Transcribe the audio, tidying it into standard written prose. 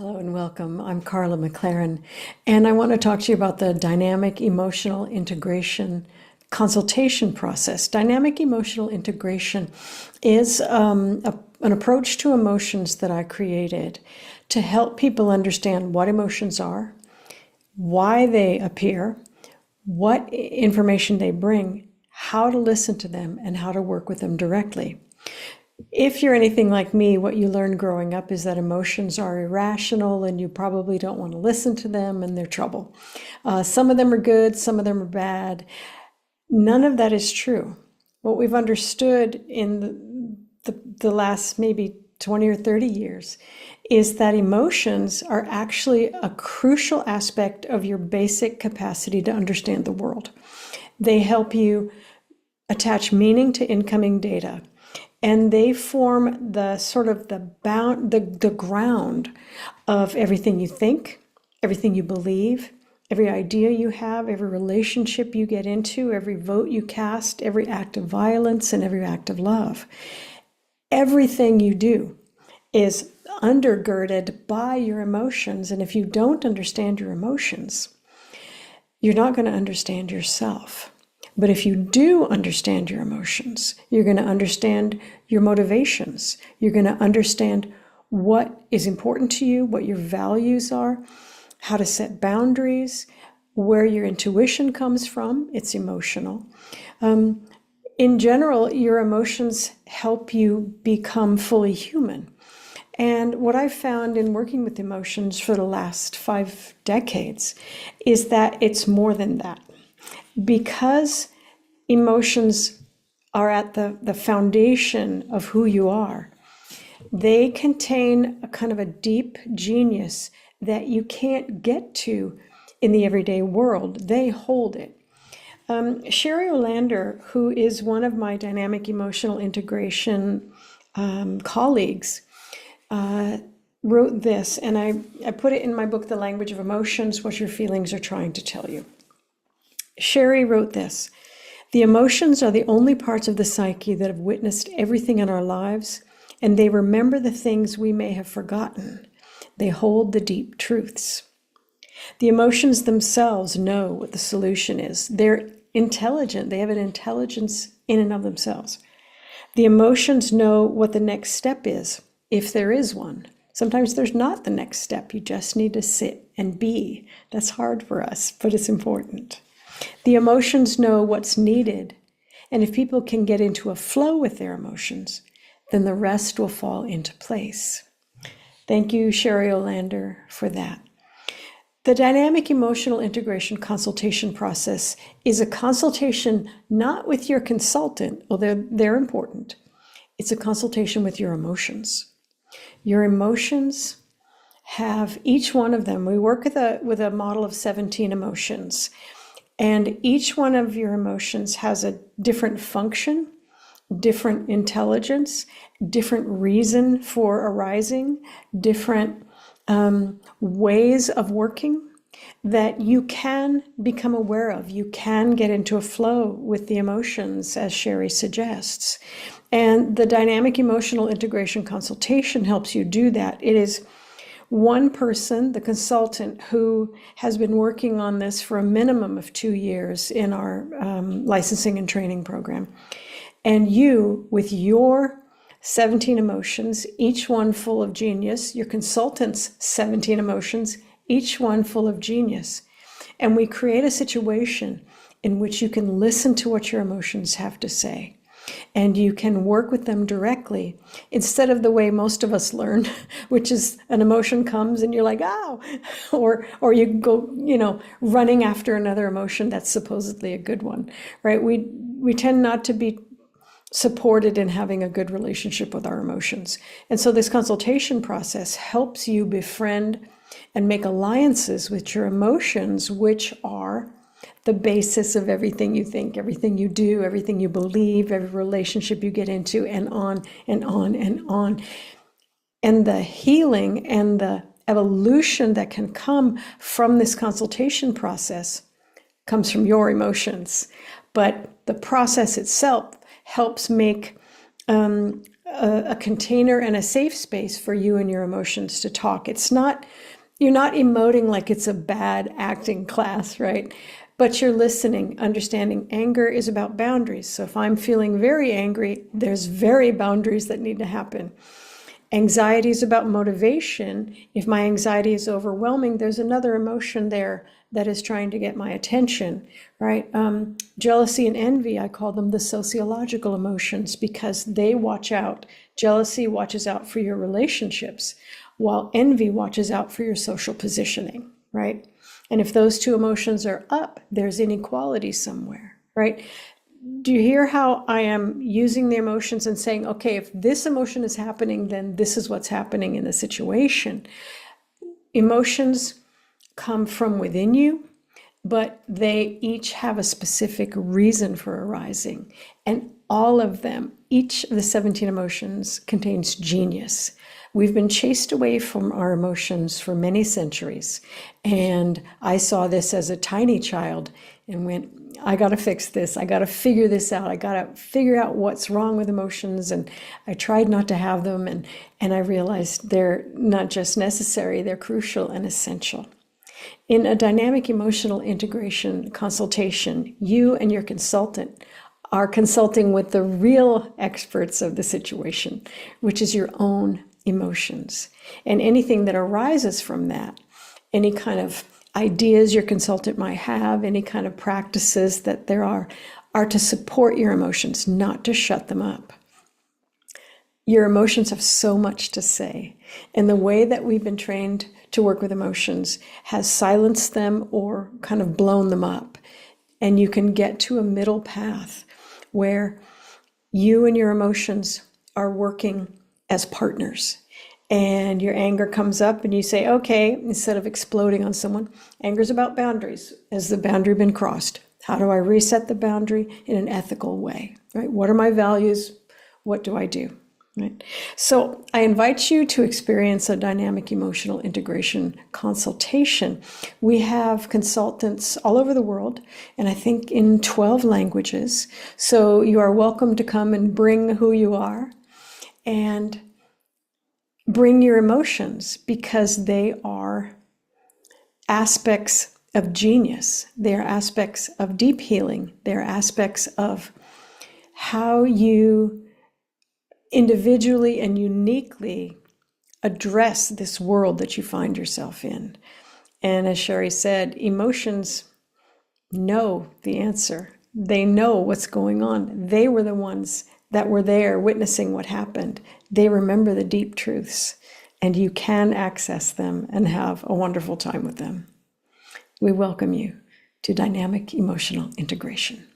Hello and welcome. I'm Carla McLaren, and I want to talk to you about the dynamic emotional integration consultation process. Dynamic emotional integration is an approach to emotions that I created to help people understand what emotions are, why they appear, what information they bring, how to listen to them, and how to work with them directly. If you're anything like me, what you learned growing up is that emotions are irrational and you probably don't want to listen to them and they're trouble. Some of them are good, some of them are bad. None of that is true. What we've understood in the last maybe 20 or 30 years is that emotions are actually a crucial aspect of your basic capacity to understand the world. They help you attach meaning to incoming data. And they form the sort of the ground of everything you think, everything you believe, every idea you have, every relationship you get into, every vote you cast, every act of violence, and every act of love. Everything you do is undergirded by your emotions. And if you don't understand your emotions, you're not going to understand yourself. But if you do understand your emotions, you're going to understand your motivations. You're going to understand what is important to you, what your values are, how to set boundaries, where your intuition comes from. It's emotional. In general, your emotions help you become fully human. And what I've found in working with emotions for the last 5 decades is that it's more than that. Because emotions are at the foundation of who you are, they contain a kind of a deep genius that you can't get to in the everyday world. They hold it. Sherry Olander, who is one of my dynamic emotional integration colleagues, wrote this, and I put it in my book, The Language of Emotions, What Your Feelings Are Trying to Tell You. Sherry wrote this: "The emotions are the only parts of the psyche that have witnessed everything in our lives, and they remember the things we may have forgotten. They hold the deep truths. The emotions themselves know what the solution is. They're intelligent. They have an intelligence in and of themselves. The emotions know what the next step is, if there is one. Sometimes there's not the next step. You just need to sit and be. That's hard for us, but it's important. The emotions know what's needed, and if people can get into a flow with their emotions, then the rest will fall into place." Thank you, Sherry Olander, for that. The dynamic emotional integration consultation process is a consultation not with your consultant, although they're important. It's a consultation with your emotions. Your emotions have, each one of them, we work with a model of 17 emotions. And each one of your emotions has a different function, different intelligence, different reason for arising, different ways of working that you can become aware of. You can get into a flow with the emotions, as Sherry suggests. And the dynamic emotional integration consultation helps you do that. It is one person, the consultant, who has been working on this for a minimum of 2 years in our licensing and training program. And you, with your 17 emotions, each one full of genius, your consultant's 17 emotions, each one full of genius. And we create a situation in which you can listen to what your emotions have to say. And you can work with them directly instead of the way most of us learn, which is an emotion comes and you're like, oh, or you go, running after another emotion that's supposedly a good one, right? We tend not to be supported in having a good relationship with our emotions. And so this consultation process helps you befriend and make alliances with your emotions, which are the basis of everything you think, everything you do, everything you believe, every relationship you get into, and on and on and on. And the healing and the evolution that can come from this consultation process comes from your emotions. But the process itself helps make a container and a safe space for you and your emotions to talk. It's not, you're not emoting like it's a bad acting class, right? But you're listening, understanding anger is about boundaries. So if I'm feeling very angry, there's very boundaries that need to happen. Anxiety is about motivation. If my anxiety is overwhelming, there's another emotion there that is trying to get my attention, right? Jealousy and envy, I call them the sociological emotions because they watch out. Jealousy watches out for your relationships, while envy watches out for your social positioning, right? And if those two emotions are up, there's inequality somewhere, right? Do you hear how I am using the emotions and saying, okay, if this emotion is happening, then this is what's happening in the situation. Emotions come from within you, but they each have a specific reason for arising. And all of them, each of the 17 emotions contains genius. We've been chased away from our emotions for many centuries. And I saw this as a tiny child and went, I got to fix this. I got to figure this out. I got to figure out what's wrong with emotions. And I tried not to have them. And I realized they're not just necessary, they're crucial and essential. In a dynamic emotional integration consultation, you and your consultant are consulting with the real experts of the situation, which is your own emotions. And anything that arises from that, any kind of ideas your consultant might have, any kind of practices that there are to support your emotions, not to shut them up. Your emotions have so much to say. And the way that we've been trained to work with emotions has silenced them or kind of blown them up. And you can get to a middle path where you and your emotions are working as partners. And your anger comes up and you say, okay, instead of exploding on someone, anger is about boundaries. Has the boundary been crossed? How do I reset the boundary in an ethical way, right? What are my values? What do I do? Right. So I invite you to experience a dynamic emotional integration consultation. We have consultants all over the world, and I think in 12 languages. So you are welcome to come and bring who you are and bring your emotions, because they are aspects of genius. They are aspects of deep healing. They are aspects of how you individually and uniquely address this world that you find yourself in. And as Sherry said, emotions know the answer. They know what's going on. They were the ones that were there witnessing what happened. They remember the deep truths, and you can access them and have a wonderful time with them. We welcome you to dynamic emotional integration.